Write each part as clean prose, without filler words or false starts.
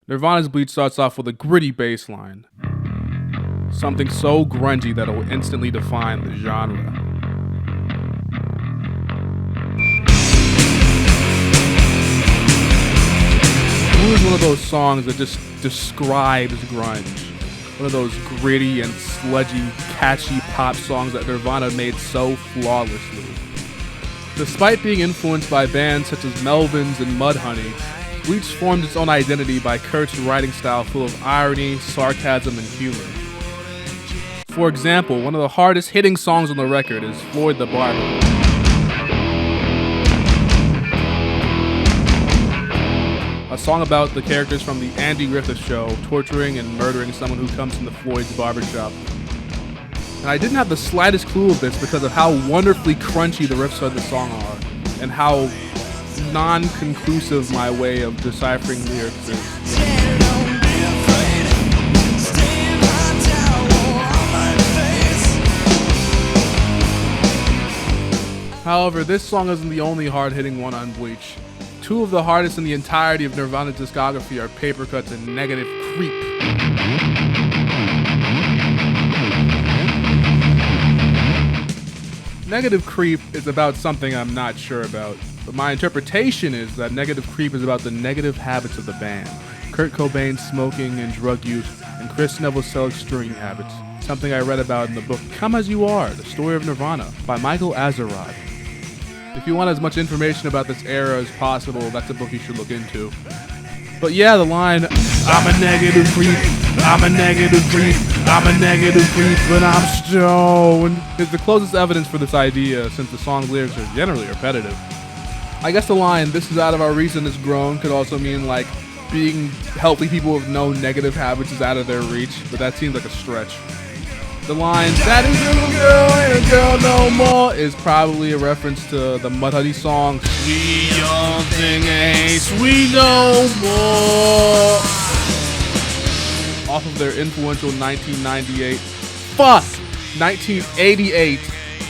Nirvana's Bleach starts off with a gritty bass line, something so grungy that it will instantly define the genre. Blue is one of those songs that just describes grunge. One of those gritty and sludgy, catchy pop songs that Nirvana made so flawlessly. Despite being influenced by bands such as Melvins and Mudhoney, Bleach formed its own identity by Kurt's writing style full of irony, sarcasm, and humor. For example, one of the hardest hitting songs on the record is Floyd the Barber. A song about the characters from the Andy Griffith Show torturing and murdering someone who comes into Floyd's barbershop. And I didn't have the slightest clue of this because of how wonderfully crunchy the riffs of the song are, and how non-conclusive my way of deciphering lyrics is. However, this song isn't the only hard-hitting one on Bleach. Two of the hardest in the entirety of Nirvana's discography are Paper Cuts and Negative Creep. Negative Creep is about something I'm not sure about, but my interpretation is that Negative Creep is about the negative habits of the band. Kurt Cobain's smoking and drug use, and Chris Neville's self-destruing habits, something I read about in the book Come As You Are, The Story of Nirvana by Michael Azerrad. If you want as much information about this era as possible, that's a book you should look into. But yeah, the line, I'm a negative creep, I'm a negative creep, I'm a negative creep, but I'm stoned, is the closest evidence for this idea, since the song's lyrics are generally repetitive. I guess the line, this is out of our reason is grown, could also mean like being healthy people with no negative habits is out of their reach, but that seems like a stretch. The line, that is little girl ain't a girl no more, is probably a reference to the Mudhoney song, Sweet Young Thing Ain't Sweet No More, off of their influential 1988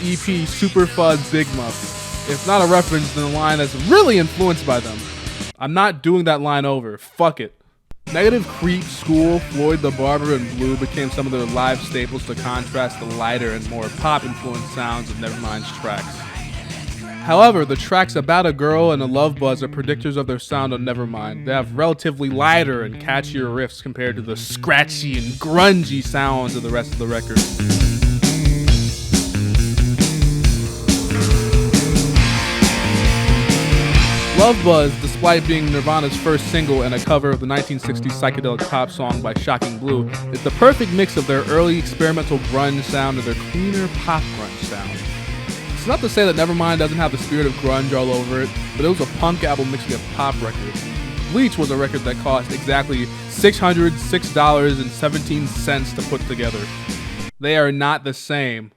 EP Super Fuzz Big Muff. If not a reference, then a line that's really influenced by them. I'm not doing that line over, fuck it. Negative Creep, School, Floyd the Barber, and Blue became some of their live staples to contrast the lighter and more pop-influenced sounds of Nevermind's tracks. However, the tracks About a Girl and A Love Buzz are predictors of their sound on Nevermind. They have relatively lighter and catchier riffs compared to the scratchy and grungy sounds of the rest of the record. Love Buzz, despite being Nirvana's first single and a cover of the 1960s psychedelic pop song by Shocking Blue, is the perfect mix of their early experimental grunge sound and their cleaner pop grunge sound. It's not to say that Nevermind doesn't have the spirit of grunge all over it, but it was a punk album mixing a pop record. Bleach was a record that cost exactly $606.17 to put together. They are not the same.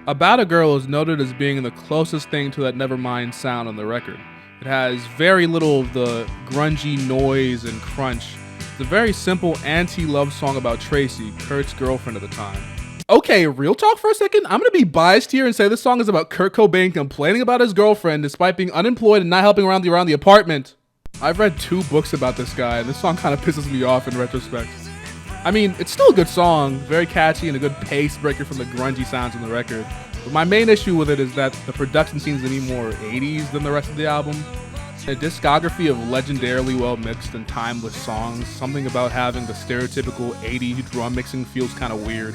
About a Girl is noted as being the closest thing to that Nevermind sound on the record. It has very little of the grungy noise and crunch. It's a very simple anti-love song about Tracy, Kurt's girlfriend at the time. Okay, real talk for a second. I'm gonna be biased here and say this song is about Kurt Cobain complaining about his girlfriend despite being unemployed and not helping around the apartment. I've read 2 books about this guy, and this song kind of pisses me off in retrospect. I mean, it's still a good song, very catchy and a good pace breaker from the grungy sounds on the record. But my main issue with it is that the production seems to be more 80s than the rest of the album. A discography of legendarily well mixed and timeless songs, something about having the stereotypical 80s drum mixing feels kind of weird.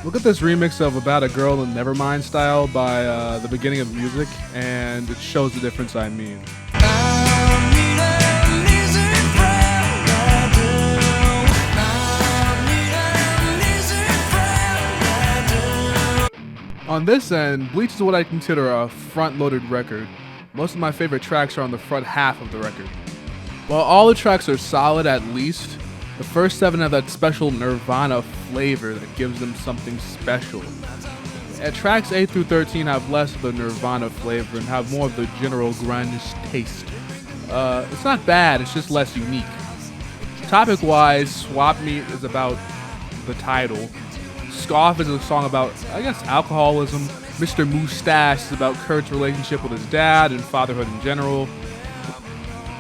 Look at this remix of About a Girl in Nevermind style by The Beginning of Music, and it shows the difference I mean. On this end, Bleach is what I consider a front-loaded record. Most of my favorite tracks are on the front half of the record. While all the tracks are solid at least, the first 7 have that special Nirvana flavor that gives them something special. Tracks 8 through 13 have less of the Nirvana flavor and have more of the general grunge taste. It's not bad, it's just less unique. Topic-wise, Swap Meet is about the title. Scoff is a song about, I guess, alcoholism. Mr. Moustache is about Kurt's relationship with his dad and fatherhood in general.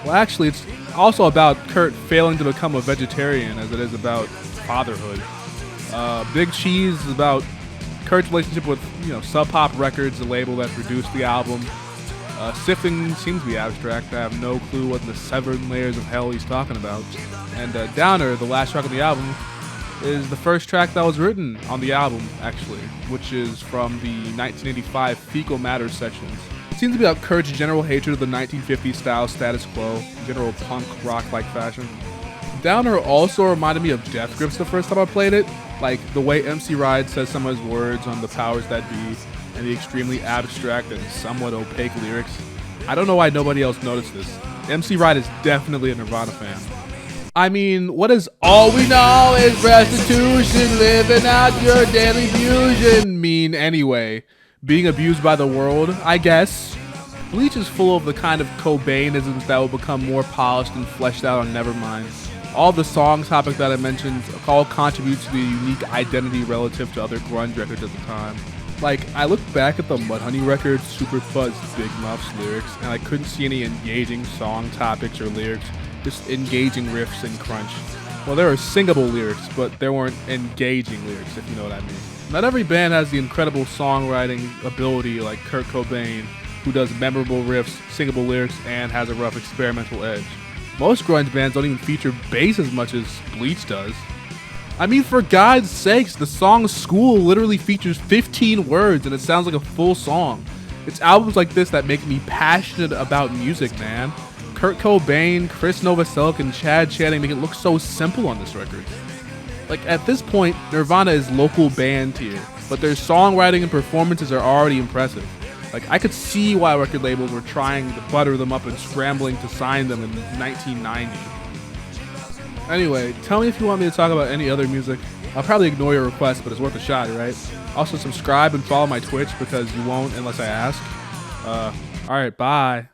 Well, actually, it's also about Kurt failing to become a vegetarian as it is about fatherhood. Big Cheese is about Kurt's relationship with Sub Pop Records, the label that produced the album. Sifting seems to be abstract. I have no clue what the 7 layers of hell he's talking about. And Downer, the last track on the album, is the first track that was written on the album, actually, which is from the 1985 Fecal Matter sessions. It seems to be about Kurt's general hatred of the 1950s style status quo, general punk rock-like fashion. Downer also reminded me of Death Grips the first time I played it, like the way MC Ride says some of his words on the powers that be, and the extremely abstract and somewhat opaque lyrics. I don't know why nobody else noticed this. MC Ride is definitely a Nirvana fan. I mean, what does all we know is restitution, living out your daily fusion mean anyway? Being abused by the world, I guess. Bleach is full of the kind of Cobainisms that will become more polished and fleshed out on Nevermind. All the song topics that I mentioned all contribute to the unique identity relative to other grunge records at the time. Like, I look back at the Mudhoney record, Super Fuzz Big Muff's lyrics, and I couldn't see any engaging song topics or lyrics, just engaging riffs and crunch. Well, there were singable lyrics, but there weren't engaging lyrics, if you know what I mean. Not every band has the incredible songwriting ability like Kurt Cobain, who does memorable riffs, singable lyrics, and has a rough experimental edge. Most grunge bands don't even feature bass as much as Bleach does. I mean, for God's sakes, the song School literally features 15 words and it sounds like a full song. It's albums like this that make me passionate about music, man. Kurt Cobain, Chris Novoselic, and Chad Channing make it look so simple on this record. Like, at this point, Nirvana is local band tier, but their songwriting and performances are already impressive. Like, I could see why record labels were trying to butter them up and scrambling to sign them in 1990. Anyway, tell me if you want me to talk about any other music. I'll probably ignore your request, but it's worth a shot, right? Also, subscribe and follow my Twitch because you won't unless I ask. Alright, bye.